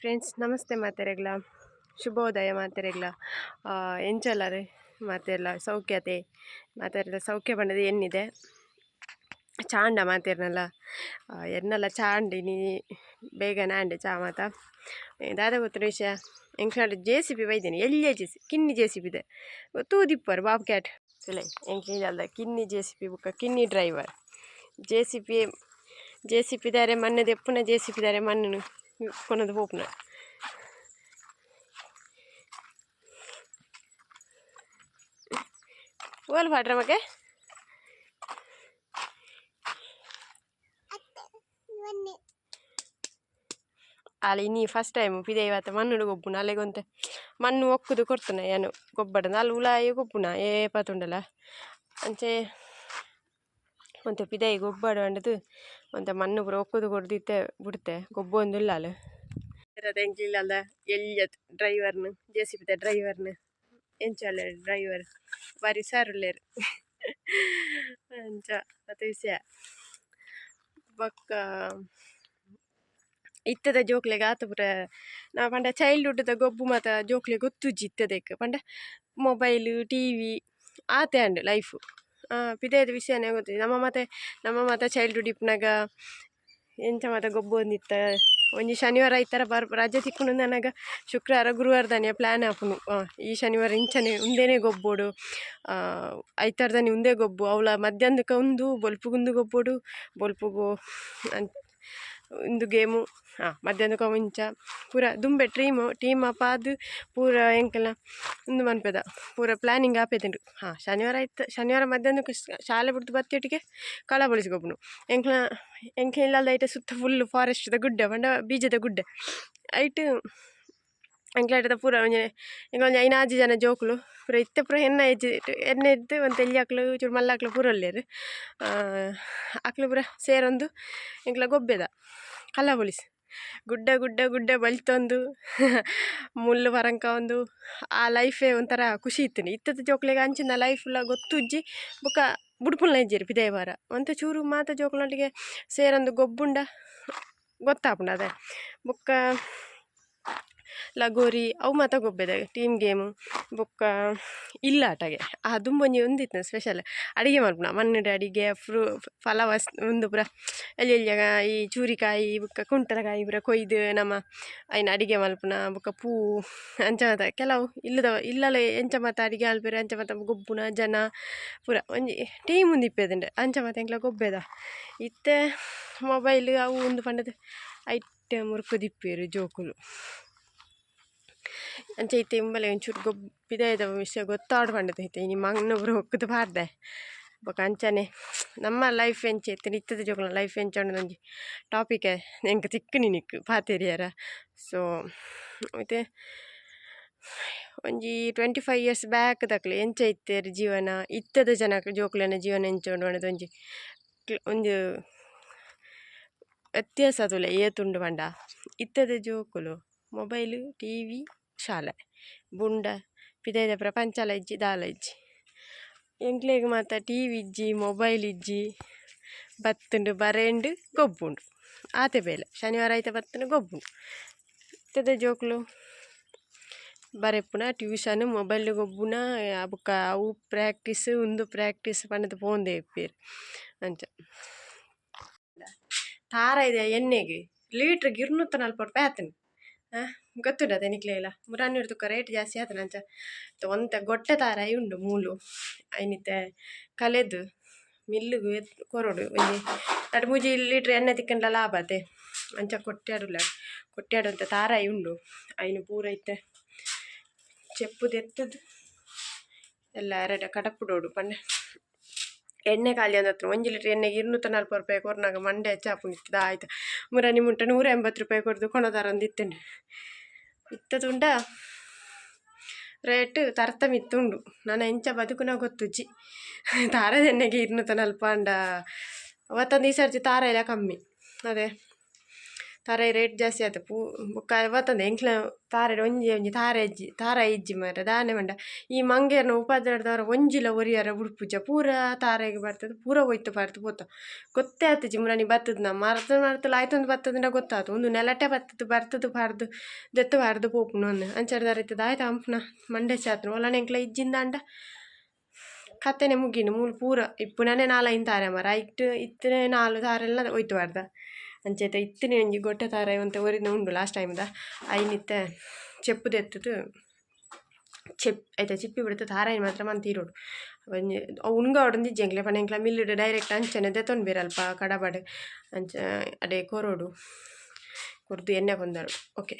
Friends ನಮಸ್ತೆ ಮಾತೆರೆಗ್ಲ ಶುಭೋದಯ ಮಾತೆರೆಗ್ಲ ಎಂಚಲ್ಲರೆ ಮಾತೆರ್ಲ ಸೌಖ್ಯತೆ ಮಾತೆರ್ಲ ಸೌಖ್ಯ ಬಂಡದು ಎನ್ನಿದೆ ಚಾಂಡ ಮಾತೆರ್ನಲ್ಲ ಎನ್ನಲ್ಲ ಚಾಂಡಿನಿ ಬೇಗನೆ ಆಂಡೆ ಚಾ ಮಾತ ದಾದ ಗೊತ್ತಿನ ವಿಷಯ ಎಂಕ್ನಾಡು JCB ಬೈದೇನೆ ಎಲ್ಲಿಯೇ JCB ಕಿನ್ನಿ JCB ಇದೆ ತೂದಿಪ್ಪರು ಬಾಬು ಕ್ಯಾಟ್ ಸುಲೆ ಎಂಕ್ಲಿಲ್ಲ ಕಿನ್ನಿ JCB ಬುಕ್ಕ ಕಿನ್ನಿ ಡ್ರೈವರ್ JCB ದಾರೆ ಮಣ್ಣು ದೆಪ್ಪುನ JCB ದಾರೆ ಮಣ್ಣು ಕೊನದು ಪೋಪುನ ಓಲ್ ಪಾಡ್ರ ಮಗೆ ಅಲ್ಲಿ ನೀ ಫಸ್ಟ್ ಟೈಮ್ ಪಿದೆ ಇವತ್ತು ಮಣ್ಣು ಗೊಬ್ಬುನ ಅಲ್ಲಿಗೊಂತೆ ಮಣ್ಣು ಒಕ್ಕುದು ಕೊಡ್ತಾನೆ ಏನು ಗೊಬ್ಬರ ಅಲ್ಲಿ ಉಲಾಯಿ ಗೊಬ್ಬುನ ಪತ್ತುಂಡಲ್ಲ ಅಂಚೆ ಒಂತೆ ಪಿದೆ ಗೊಬ್ಬರ ಅಂಡದು ಒಂತೆ ಮಣ್ಣು ಪೂರ ಒಕ್ಕುದು ಕೊಡ್ದಿತ್ತೆ ಬಿಡುತ್ತೆ ಗೊಬ್ಬ ಒಂದು ಇಲ್ಲ ಅಲ್ಲ ಎಂಕ್ಲಿಲ್ಲ ಅಲ್ಲ ಎಲ್ಲಿಯ ಡ್ರೈವರ್ನು JCB ಡ್ರೈವರ್ನು ಎಂಚಲ್ಲ ಡ್ರೈವರ್ ಬಾರಿ ಸಾರುಲ್ಲೇರು ಅಂಚ ಮತ್ತೆ ವಿಷಯ ಬೊಕ್ಕ ಇತ್ತದ ಜೋಕ್ಲೆಗೆ ಆತ ಪುರ ನಾ ಪಂಡ ಚೈಲ್ಡ್ಹುಡ್ದ ಗೊಬ್ಬು ಮಾತ ಜೋಕ್ಲೆ ಗೊತ್ತುಜ್ಜಿ ಇತ್ತದಕ್ಕೆ ಪಂಡ ಮೊಬೈಲ್ TV ಆತೆ ಅಂಡು ಲೈಫು ಪಿದೆದ ವಿಷಯನೇ ಗೊತ್ತಿದೆ ನಮ್ಮ ಮಾತ ಚೈಲ್ಡ್ಹುಡ್ ಇಪ್ಪನಾಗ ಎಂಚ ಮಾತ ಗೊಬ್ಬು ಒಂದಿತ್ತ ಒಂಜಿ ಶನಿವಾರ ಐತರ ರಜೆ ತಿಕ್ಕುನು ನನಗ ಶುಕ್ರವಾರ ಗುರುವಾರ ದನೆ ಪ್ಲ್ಯಾನ್ ಹಾಪುನು ಈ ಶನಿವಾರ ಇಂಚನೆ ಉಂದೇನೆ ಗೊಬ್ಬೋಡು ಐತಾರ್ದನೆ ಉಂದೇ ಗೊಬ್ಬು ಅವಳ ಮಧ್ಯಾಹ್ನಕ್ಕೆ ಒಂದು ಬೊಲ್ಪುಗುಂದು ಗೊಬ್ಬೋಡು ಬೊಲ್ಪುಗು ಒಂದು ಗೇಮು ಮಧ್ಯಾಹ್ನಕ್ಕೆ ಮುಂಚ ಪೂರ ದುಂಬೆ ಟೀಮ್ ಅಪ್ಪ ಅದು ಪೂರ ಎಂಕಲ್ಲ ಒಂದು ಮನ್ಪೆದ ಪೂರ ಪ್ಲ್ಯಾನಿಂಗ್ ಆಪೇದುಂಡು ಶನಿವಾರ ಮಧ್ಯಾಹ್ನಕ್ಕೆ ಶಾಲೆ ಬಿಡ್ತು ಬತ್ತಿಯೊಟ್ಟಿಗೆ ಕಳ ಬಳಸಿಗೊಬ್ಬನು ಎಂಕ್ಲ ಇಲ್ಲದ ಐಟೆ ಸುತ್ತ ಫುಲ್ಲು ಫಾರೆಸ್ಟ್ದ ಗುಡ್ಡೆ ಬಂಡ ಬೀಜದ ಗುಡ್ಡೆ ಐಟು ಎಂಕ್ಲಾಯ್ಟದ ಪೂರ ಎಂಕೊಂಜಿ 5-6 ಜನ ಜೋಕುಲು ಪೂರ ಇತ್ತೆ ಪೂರ ಎಣ್ಣೆ ಇದ್ದು ಒಂದು ಎಲ್ಲಿ ಹಾಕ್ಲು ಚೂರು ಮಲ್ಲ ಹಾಕ್ಲು ಪೂರ ಒಲ್ಲೇರು ಹಾಕ್ಲು ಪೂರ ಸೇರೊಂದು ಎಂಕ್ಲ ಗೊಬ್ಬೆದ ಕಲ್ಲ ಪೊಲೀಸ್ ಗುಡ್ಡ ಬಲ್ತೊಂದು ಮುಳ್ಳು ಬರಂಕ ಒಂದು ಆ ಲೈಫೇ ಒಂಥರ ಖುಷಿ ಇತ್ತು ಇತ್ತದ ಜೋಕ್ಲೆಗೆ ಅಂಚಿನ ಲೈಫ್ಲ ಗೊತ್ತುಜ್ಜಿ ಬುಕ್ಕ ಬುಡ್ಪುಲ್ನ ಇಜ್ಜೇರಿ ಪಿದೇ ವಾರ ಒಂತ ಚೂರು ಮಾತ ಜೋಕ್ಲೊಟ್ಟಿಗೆ ಸೇರೊಂದು ಗೊಬ್ಬುಂಡ ಗೊತ್ತಾಪುಂಡ ಅದೇ ಬುಕ್ಕ ಲಗೋರಿ ಅವು ಮಾತ ಗೊಬ್ಬೆದ ಟೀಮ್ ಗೇಮು ಬೊಕ್ಕ ಇಲ್ಲ ಆಟಗೆ ದುಂಬೊಂಜಿ ಒಂದಿತ್ತು ಸ್ಪೆಷಲ್ ಅಡಿಗೆ ಮಲ್ಪುನ ಮಣ್ಣುಡ ಅಡಿಗೆ ಫಲವಸ್ ಒಂದು ಪೂರ ಎಲ್ಲಿಯಾಗ ಈ ಚೂರಿಕಾಯಿ ಬುಕ್ಕ ಕುಂಟರಕಾಯಿ ಪೂರ ಕೊಯ್ದು ನಮ್ಮ ಐನ ಅಡಿಗೆ ಮಲ್ಪುನ ಬೊಕ್ಕ ಪೂ ಅಂಚ ಮಾತ ಕೆಲವು ಇಲ್ಲಲ್ಲ ಎಂಚ ಮಾತ ಅಡಿಗೆ ಮಲ್ಪೇರು ಅಂಚ ಮಾತ ಗೊಬ್ಬುನ ಜನ ಪೂರ ಒಂಜಿ ಟೀಮ್ ಒಂದು ಇಪ್ಪೇದುಂಡೆ ಅಂಚ ಮಾತ ಎಂಕ್ಲ ಗೊಬ್ಬೆದ ಇತ್ತೆ ಮೊಬೈಲ್ ಅವು ಒಂದು ಪಂಡದ ಐಟೆ ಮುರುಕುದಿಪ್ಪೇರು ಜೋಕುಲು ಅಂಚೆ ಇತ್ತೆ ಇಂಬಲೆ ಒಂಚೂರು ಗೊಬ್ಬಿದ ವಿಷಯ ಗೊತ್ತಾಡು ಪಂಡದ ಐತೆ ನಿಮ್ಮ ಇನ್ನೊಬ್ರು ಹೊಕ್ಕದು ಬಾರ್ದೆ ಬೊಕ ಅಂಚನೆ ನಮ್ಮ ಲೈಫ್ ಎಂಚೆ ಇತ್ತು ನಿತ್ಯದ ಜೋಕುಲ ಲೈಫ್ ಎಂಚ ಒಂಜಿ ಟಾಪಿಕೆ ಎಂಕ ತಿಕ್ಕನಿ ನಿಕ್ಕು ಪಾತೆರಿಯರ ಸೊ ಮತ್ತೆ ಒಂಜಿ 25 years ಬ್ಯಾಕ್ ತಕ್ಲೆ ಎಂಚ ಇತ್ತೇರು ಜೀವನ ಇತ್ತದ ಜನ ಜೋಕುಲನ ಜೀವನ ಎಂಚ ಉಂಡು ಒಂದು ವ್ಯತ್ಯಾಸ ತುಲೆ ಏತುಂಡು ಪಂಡ ಇತ್ತದ ಜೋಕುಲು ಮೊಬೈಲು TV ಶಾಲೆ ಬುಂಡ ಪಿದೈದ ಪ್ರಪಂಚಲ ಇಜ್ಜಿ ದಾಲ ಇಜ್ಜಿ ಎಂಕ್ಲೆಗ್ ಮಾತ TV ಇಜ್ಜಿ ಮೊಬೈಲ್ ಇಜ್ಜಿ ಬತ್ತುಂಡು ಬರೆಂಡು ಗೊಬ್ಬುಂಡು ಆತೆ ಬೇಲೆ ಶನಿವಾರ ಐತೆ ಬತ್ತುಂಡು ಗೊಬ್ಬುಂಡು ಇತ್ತದ ಜೋಕುಲು ಬರೆಪುನ ಟ್ಯೂಷನ್ ಮೊಬೈಲ್ ಗೊಬ್ಬುನ ಬುಕ್ಕ ಅವು ಪ್ರಾಕ್ಟೀಸ್ ಪಂಡದ ಪೋಂದೆ ಇಪ್ಪೇರು ಅಂಚ ತಾರ ಇದೆ ಎಣ್ಣೆಗೆ ಲೀಟ್ರಿಗೆ 240 ರೂಪಾಯಿ ಆತನು ಗೊತ್ತುಂಡ ಅದೇ ನಿಕ್ಲೆಲ್ಲ ಮುರಾನೂರು ತುಕ್ಕ ರೇಟ್ ಜಾಸ್ತಿ ಆತನ ಅಂಚ ಒಂತ ಗೊಟ್ಟೆ ತಾರ ಉಂಡು ಮೂಲು ಐನಿತ್ತೆ ಕಲೆದು ಮಿಲ್ಲಿಗೂ ಕೊರಡು ಒಂಜಿ 2-3 ಲೀಟ್ರ್ ಎಣ್ಣೆ ತಿಕ್ಕಂಡ್ಲ ಲಾಭ ಅದೇ ಅಂಚ ಕೊಟ್ಟಾಡು ಅಂತ ತಾರ ಉಂಡು ಐನು ಪೂರ ಐತೆ ಚೆಪ್ಪುದು ಎತ್ತದು ಎಲ್ಲ ಎರಡ ಕಡಪುಡೋಡು ಪಂಡ ಎಣ್ಣೆ ಖಾಲಿ ಅಂದತ್ರ 1 ಲೀಟ್ರ್ ಎಣ್ಣೆಗೆ 240 ರೂಪಾಯಿ ಕೊರ್ನಾಗ ಮಂಡೆ ಚಾಪು ನಿತ್ತದ ಆಯ್ತು ಮುರಾನಿ ಮುಂಟ 180 ರೂಪಾಯಿ ಕೊಡ್ದು ಕೊಣದಾರ ಒಂದು ಇತ್ತಂಡು ಇತ್ತದುಂಡ ರೇಟ್ ತರ್ತಮಿತ್ತುಂಡು ನಾನು ಎಂಚ ಬದುಕುನ ಗೊತ್ತುಜ್ಜಿ ತಾರದ ಎಣ್ಣೆಗೆ 240 ಅಂಡ ಅವತ್ತೊಂದು ಈ ಸರ್ತಿ ತಾರ ಇಲ್ಲ ಕಮ್ಮಿ ಅದೇ ತಾರೆ ರೇಟ್ ಜಾಸ್ತಿ ಆಯ್ತು ಬೊಕ್ಕ ಬತ್ತಂದೆ ಎಂಕ್ಲ ತಾರೆ ಒಂಜಿ ಒಂಜಿ ತಾರ ಇಜ್ಜಿ ಮಾರ ದಾನೆ ಮಂಡ ಈ ಮಂಗೇರ್ನ ಉಪಾಧ್ಯಾಯದವರ ಒಂಜಿಲ ಒರಿಯರ ಬುಡ್ಪುಜ ಪೂರ ತಾರೆಗೆ ಬರ್ತದೆ ಪೂರ ಒಯ್ತು ಪಾರ್ದು ಪೋತ ಗೊತ್ತೇ ಆಯ್ತು ಜಿಮ್ರಾನಿ ಬತ್ತದ ನಾ ಮರ್ತಲ ಆಯ್ತೊಂದು ಬತ್ತದಂಡ ಗೊತ್ತಾಯ್ತು ಒಂದು ನೆಲಟೆ ಬರ್ತದ ಪಾರ್ದು ದೆತ್ತು ಪಾರ್ದು ಪೋಪುನು ಅಂದ ಅಂಚರ್ದಾರ ಇತ್ತದ ಆಯ್ತು ಅಂಪ್ನ ಮಂಡೆ ಚಾತ್ನು ಒಲನ ಎಂಕ್ಲ ಇಜ್ಜಿಂದ ಅಂಡ ಕತ್ತೆನೆ ಮುಗಿನು ಮೂಲು ಪೂರ ಇಪ್ಪುನನೆ ನಾಲ ಇಂತಾರೆ ಮರ ಇತ್ತನೆ ನಾಲು ತಾರೆಲ್ಲ ಒಯ್ತು ಪಾರ್ದ ಅಂಚೆತ ಇತ್ತಿನ ಒಂಜಿ ಗೊಟ್ಟೆ ತಾರೆ ಅಂತ ಒರಿನ ಉಂಡು ಲಾಸ್ಟ್ ಟೈಮ್ದ ಐನಿತ್ತೆ ಚೆಪ್ಪು ತೆತ್ತದು ಐತೆ ಚಿಪ್ಪಿ ಬಿಡ್ತು ತಾರಾಯಿ ಮಾತ್ರ ಮಂತೀರೋಡು ಒಂಜಿ ಉಣ್ಗ ಹೊಡೊಂದು ಇಜ್ಜೆಂಕ್ಲೆ ಪಂಡ ಎಂಕ್ಲ ಮಿಲ್ಲುಡು ಡೈರೆಕ್ಟ್ ಅಂಚನೆ ದೆತ್ತೊಂಡು ಬೇರಲ್ಪ ಕಡಬಡ್ ಅಂಚ ಅಡೆ ಕೊರೋಡು ಕೊರ್ದು ಎಣ್ಣೆ ಕೊಂದಳು ಓಕೆ.